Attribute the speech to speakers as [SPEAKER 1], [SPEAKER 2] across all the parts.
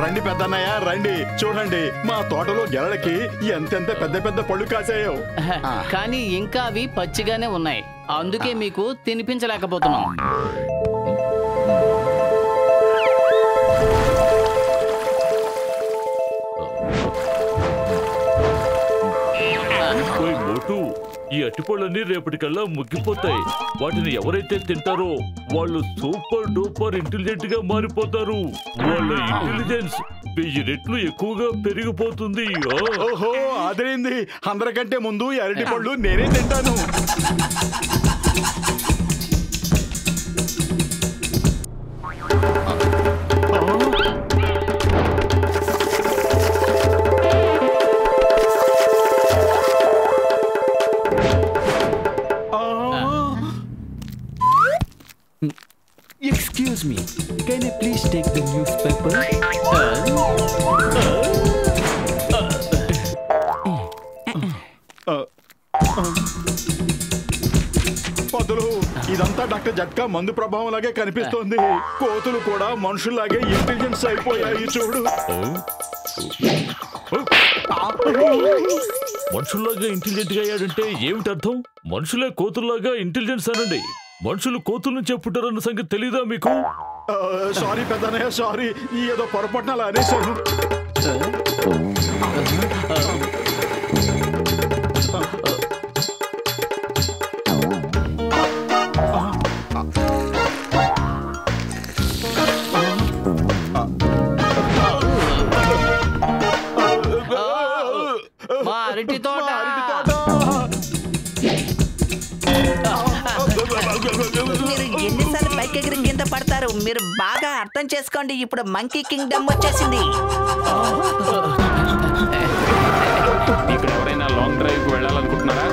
[SPEAKER 1] రండి పెద్దన్నయ్య రండి, చూడండి మా తోటలో గెలలకి ఎంతెంత పెద్ద పెద్ద పళ్ళు కాసాయో.
[SPEAKER 2] కానీ ఇంకా అవి పచ్చిగానే ఉన్నాయి, అందుకే మీకు తినిపించలేకపోతున్నాం.
[SPEAKER 3] ఈ అట్టిపళ్ళన్నీ రేపటికల్లా ముగ్గిపోతాయి. వాటిని ఎవరైతే తింటారో వాళ్ళు సూపర్ డూపర్ ఇంటెలిజెంట్ గా మారిపోతారు. వాళ్ళ ఇంటెలిజెన్స్ 1000 రెట్లు ఎక్కువగా పెరిగిపోతుంది.
[SPEAKER 1] ఓహో అదేంది, అందరికంటే ముందు అరటి పళ్ళు నేనే తింటాను.
[SPEAKER 4] Excuse me, can I please take the newspaper?
[SPEAKER 1] పదులు, ఇదంతా డాక్టర్ జట్కా మందు ప్రభావం లాగే కనిపిస్తోంది. కోతులు కూడా మనుషుల్లాగే ఇంటెలిజెన్స్ అయిపోయాయి చూడు.
[SPEAKER 3] మనుషుల్లాగా ఇంటెలిజెంట్ గా అయ్యాడంటే ఏమిటి అర్థం? మనుషులే కోతుల్లాగా ఇంటెలిజెన్స్ అనండి. మనుషులు కోతుల నుంచి పుట్టారన్న సంగతి తెలీదా మీకు?
[SPEAKER 1] సారీ పెద్దనయ్య, సారీ, ఏదో పొరపాటున అలా అనేసాను.
[SPEAKER 2] మా అరటి తోట
[SPEAKER 5] మీరు ఎన్నిసార్లు పైకి ఎగిరి కింద పడతారు? మీరు బాగా అర్థం చేసుకోండి, ఇప్పుడు మంకీ కింగ్డమ్ వచ్చేసింది.
[SPEAKER 6] ఇక్కడ ఎవరైనా లాంగ్ డ్రైవ్ కు వెళ్ళాలనుకుంటున్నారా?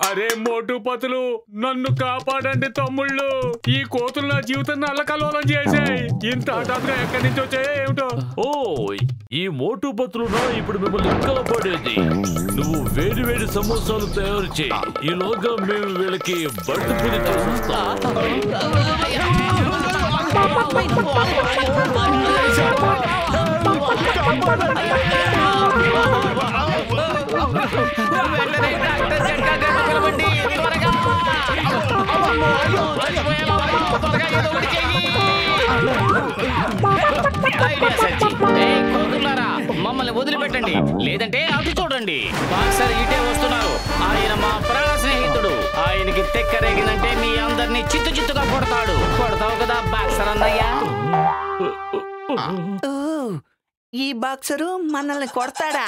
[SPEAKER 6] అరే మోటు పతులు, నన్ను కాపాడండి తమ్ముళ్ళు. ఈ కోతులు నా జీవితాన్ని అల్లకల్లోలం చేసాయి. ఇంత హఠాత్తుగా ఎక్కడి నుంచి వచ్చాయో ఏమిటో.
[SPEAKER 3] ఓ ఈ మోటు పతులునా ఇప్పుడు మిమ్మల్ని కాపాడేది. నువ్వు వేడి వేడి సమోసాలు తయారు చేయి, ఈలోగా మేము వీళ్ళకి బట్టు పులి చేస్తాం.
[SPEAKER 2] మమ్మల్ని వదిలిపెట్టండి, లేదంటే అటు చూడండి. బాక్సర్ ఇటే వస్తున్నారు. ఆయన మా ప్రాణ స్నేహితుడు. ఆయనకి తెక్కరేగిందంటే మీ అందరినీ చిత్తు చిత్తుగా కొడతాడు. కొడతావు కదా బాక్సర్ అన్నయ్య?
[SPEAKER 5] ఈ బాక్సరు మనల్ని కొడతాడా?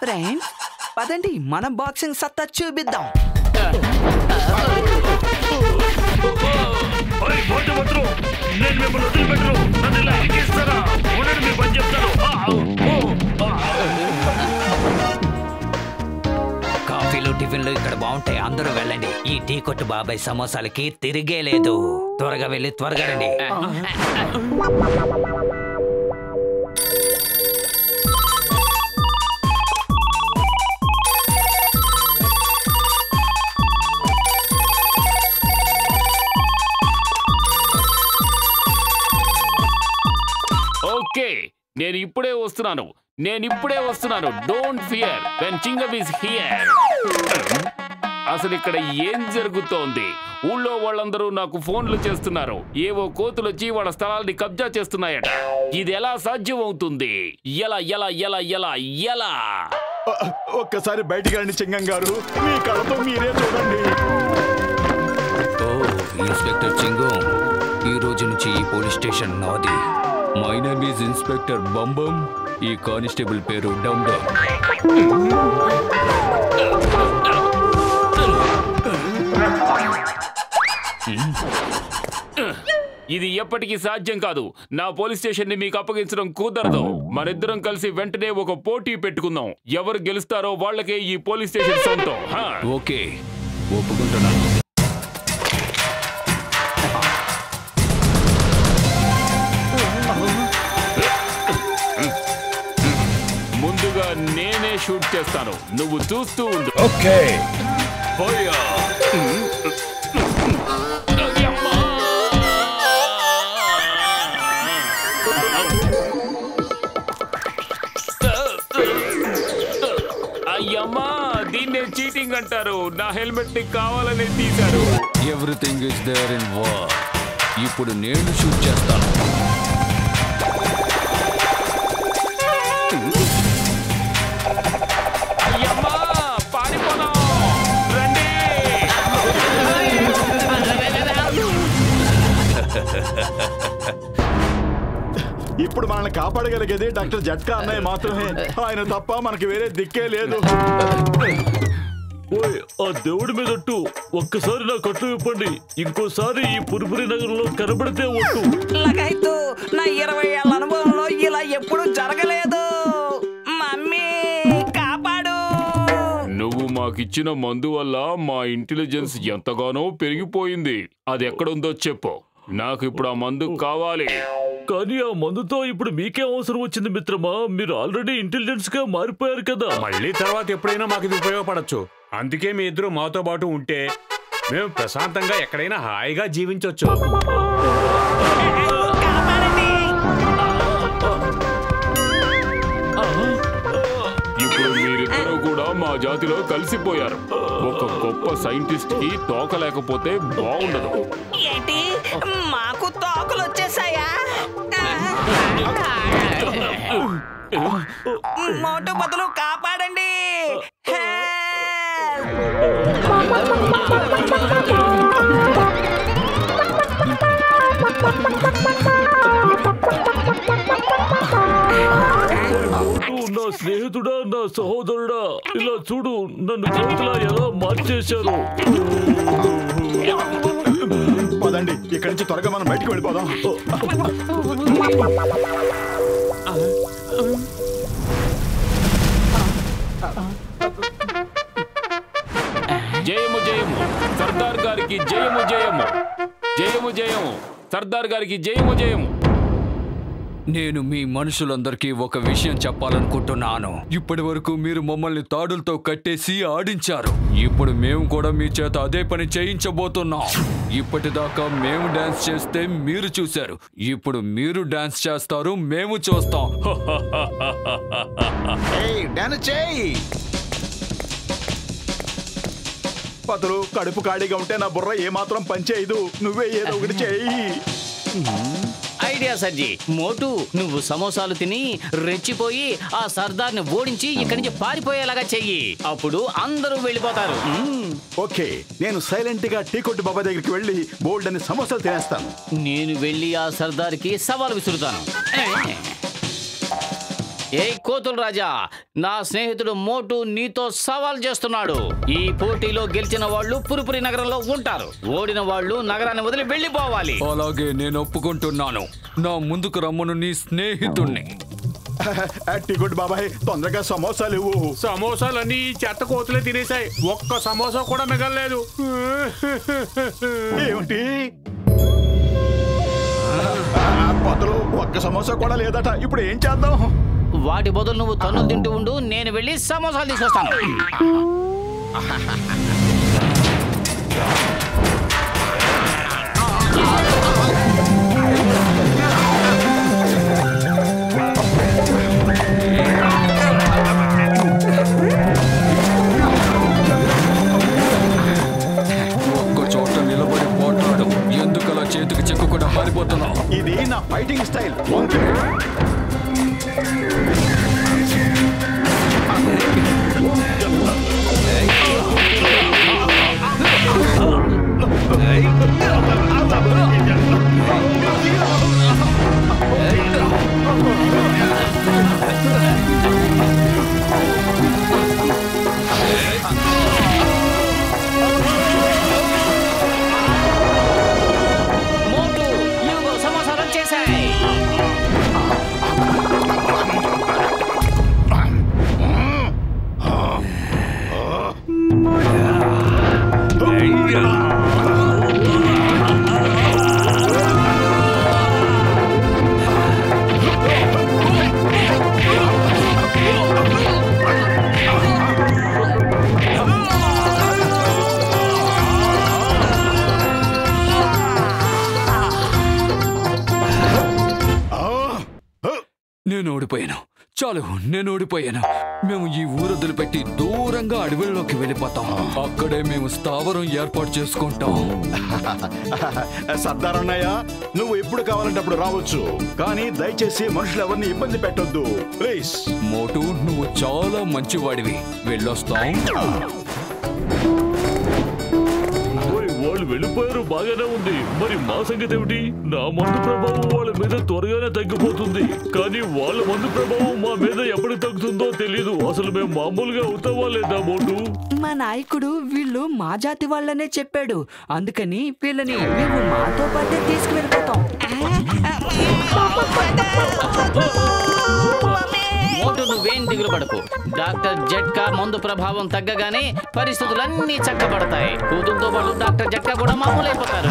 [SPEAKER 5] ఫ్రెండ్స్ పదండి, మన బాక్సింగ్ సత్తా చూపిద్దాం.
[SPEAKER 7] కాఫీలు టిఫిన్లు ఇక్కడ బాగుంటాయి, అందరూ వెళ్ళండి. ఈ టీ కొట్టు బాబాయ్ సమోసాలకి తిరిగే లేదు. త్వరగా వెళ్ళి త్వరగా రండి.
[SPEAKER 6] ఓకే, నేను ఇప్పుడే వస్తున్నాను. Don't fear when చింగం is here. అసలు ఇక్కడ ఏం జరుగుతోంది? ఊళ్ళో వాళ్ళందరూ నాకు ఫోన్లు చేస్తున్నారు. ఏవో కోతులు వచ్చి వాళ్ళ స్థలాల్ని కబ్జా చేస్తున్నాయట. ఇది ఎలా సాధ్యం అవుతుంది? ఎలా ఎలా ఎలా ఎలా ఎలా?
[SPEAKER 1] ఒక్కసారి బయటికి రండి చింగం గారు, మీ కళ్ళతో మీరే చూడండి.
[SPEAKER 4] ఇన్స్పెక్టర్ చింగం, ఈ రోజు నుంచి ఈ పోలీస్ స్టేషన్ నాది. My name is inspector Bambam. ఈ కానిస్టేబుల్ పేరు డమ్ డమ్.
[SPEAKER 6] ఇది ఎప్పటికీ సాధ్యం కాదు. నా పోలీస్ స్టేషన్ ని మీకు అప్పగించడం కుదరదు. మనిద్దరం కలిసి వెంటనే ఒక పోటీ పెట్టుకుందాం. ఎవరు గెలుస్తారో వాళ్ళకే ఈ పోలీస్ స్టేషన్ సొంతం.
[SPEAKER 4] ఓకే, ఒప్పుకుంటున్నాను.
[SPEAKER 6] ముందుగా నేనే షూట్ చేస్తాను, నువ్వు చూస్తూ ఉండు.
[SPEAKER 4] ఓకే.
[SPEAKER 6] అయ్యమ్మా, దీన్నే చీటింగ్ అంటారు. నా హెల్మెట్ ని కావాలని తీశారు.
[SPEAKER 4] Everything is there in war. ఇప్పుడు నేను షూట్ చేస్తాను.
[SPEAKER 6] అయ్యమ్మా, పారిపోదాం, రండి.
[SPEAKER 1] ఇప్పుడు మనల్ని కాపాడగలిగేది డాక్టర్ జట్కా అన్నయ్య మాత్రమే. ఆయన తప్ప మనకి వేరే దిక్కే లేదు.
[SPEAKER 3] ఓయ్, ఆ దేవుడి మీదట్టు ఒక్కసారి నా కట్టు ఇవ్వండి. ఇంకోసారి ఈ పురిపురి నగరంలో కనబడితే ఒట్టు.
[SPEAKER 5] లగైతు నా 20 ఏళ్ల అనుభవంలో ఇలా ఎప్పుడు జరగలేదు. మమ్మీ కాపాడు.
[SPEAKER 6] నువ్వు మాకిచ్చిన మందు వల్ల మా ఇంటెలిజెన్స్ ఎంతగానో పెరిగిపోయింది. అది ఎక్కడుందో చెప్పు. నాకు ఇప్పుడు ఆ మందు కావాలి.
[SPEAKER 3] కానీ ఆ మందుతో ఇప్పుడు మీకే అవసరం వచ్చింది మిత్రమా. మీరు ఆల్రెడీ ఇంటెలిజెన్స్ గా మారిపోయారు కదా.
[SPEAKER 8] మళ్ళీ తర్వాత ఎప్పుడైనా మాకు ఇది ఉపయోగపడచ్చు. అందుకే మీ ఇద్దరు మాతో పాటు ఉంటే మేము ప్రశాంతంగా ఎక్కడైనా హాయిగా జీవించవచ్చు.
[SPEAKER 6] ఇప్పుడు మీరిద్దరూ కూడా మా జాతిలో కలిసిపోయారు. ఒక గొప్ప సైంటిస్ట్ కి తోక లేకపోతే బాగుండదు.
[SPEAKER 5] ఏంటి, మాకు తోకలు వచ్చేసాయా? మోటు బదులు కాపాడండి.
[SPEAKER 3] నా స్నేహితుడా, నా సహోదరుడా, ఇలా చూడు, నన్ను చేతిలా ఎలా మార్చేశారు.
[SPEAKER 1] పదండి, ఇక్కడి నుంచి త్వరగా మనం బయటికి వెళ్ళిపోదాం.
[SPEAKER 6] జయము జయము సర్దార్ గారికి, జయము జయము. జయము జయము సర్దార్ గారికి, జయము జయము.
[SPEAKER 4] నేను మీ మనుషులందరికీ ఒక విషయం చెప్పాలనుకుంటున్నాను. ఇప్పటి వరకు మీరు మమ్మల్ని తాడులతో కట్టేసి ఆడించారు. ఇప్పుడు మేము కూడా మీ చేత అదే పని చేయించబోతున్నాం. ఇప్పటిదాకా మేము డాన్స్ చేస్తే మీరు చూశారు. ఇప్పుడు మీరు డాన్స్ చేస్తారు, మేము చూస్తాం.
[SPEAKER 1] పతులు, కడుపు ఖాళీగా ఉంటే నా బుర్ర ఏమాత్రం పనిచేయదు. నువ్వే ఏదో ఒకటి చేయి.
[SPEAKER 2] ఐడియా సర్జీ. మోటు, నువ్వు సమోసాలు తిని రెచ్చిపోయి ఆ సర్దార్ని ఓడించి ఇక్కడి నుంచి పారిపోయేలాగా చెయ్యి. అప్పుడు అందరూ వెళ్ళిపోతారు.
[SPEAKER 1] ఓకే, నేను సైలెంట్ గా టీ కొట్టు బాబా దగ్గరికి వెళ్ళి బోల్డ్ అని సమోసాలు తినేస్తాను.
[SPEAKER 2] నేను వెళ్ళి ఆ సర్దార్కి సవాల్ విసురుతాను. ఏ కోతులు రాజా, నా స్నేహితుడు మోటు నీతో సవాల్ చేస్తున్నాడు. ఈ పోటీలో గెలిచిన వాళ్ళు పురిపురి నగరంలో ఉంటారు. ఓడిన వాళ్ళు నగరాన్ని వదిలి వెళ్ళిపోవాలి.
[SPEAKER 4] అలాగే, నేను ఒప్పుకుంటున్నాను. నా ముందుకు రమ్మను నీ స్నేహితుణ్ణి.
[SPEAKER 1] టీ కొట్టు బాబాయ్, తొందరగా సమోసాలు ఇవ్వు.
[SPEAKER 8] సమోసాలన్నీ చెత్త కోతులే తినేసాయి. ఒక్క సమోసా కూడా మిగలలేదు.
[SPEAKER 1] ఏమిటి? పతులు, ఒక్క సమోసా కూడా లేదట. ఇప్పుడు ఏం చేద్దాం?
[SPEAKER 2] వాటి బదులు నువ్వు తన్నులు తింటూ ఉండు, నేను వెళ్ళి సమోసాలు తీసుకొస్తాను.
[SPEAKER 4] ఒక్క చోట నిలబడి పోట్లాడు. ఎందుకలా చేతికి చిక్కుకుండా పారిపోతున్నావు?
[SPEAKER 1] ఇది నా ఫైటింగ్ స్టైల్.
[SPEAKER 4] నేను ఓడిపోయాను. చాలు, నేను ఓడిపోయాను. మేము ఈ ఊరు వదిలిపెట్టి దూరంగా అడవుల్లోకి వెళ్ళిపోతాం. అక్కడే మేము స్థావరం ఏర్పాటు చేసుకుంటాం.
[SPEAKER 1] సర్దార్ అన్నయ్య, నువ్వు ఎప్పుడు కావాలంటే అప్పుడు రావచ్చు, కానీ దయచేసి మనుషులు ఎవరిని ఇబ్బంది పెట్టొద్దు ప్లీజ్.
[SPEAKER 4] మోటు, నువ్వు చాలా మంచివాడివి. వెళ్ళొస్తాం.
[SPEAKER 3] వాళ్ళు వెళ్ళిపోయారు, బాగానే ఉంది. మరి మా సంగతి ఏమిటి? నా మందు ప్రభావం వాళ్ళ మీద త్వరగానే తగ్గిపోతుంది, కానీ వాళ్ళ మందు ప్రభావం మా మీద ఎప్పుడు తగ్గుతుందో తెలీదు. అసలు మేము మామూలుగా అవుతావా లేదా మోటు?
[SPEAKER 5] మా నాయకుడు వీళ్ళు మా జాతి వాళ్ళనే చెప్పాడు, అందుకని వీళ్ళని మేము మాతో పాటే తీసుకువెళ్ళిపోతాం.
[SPEAKER 2] మోటు, నువ్వేం దిగులు పడకు. డాక్టర్ జట్కా మందు ప్రభావం తగ్గగానే పరిస్థితులన్నీ చక్కబడతాయి. కూతురుతో పాటు డాక్టర్ జట్కా కూడా మామూలైపోతారు.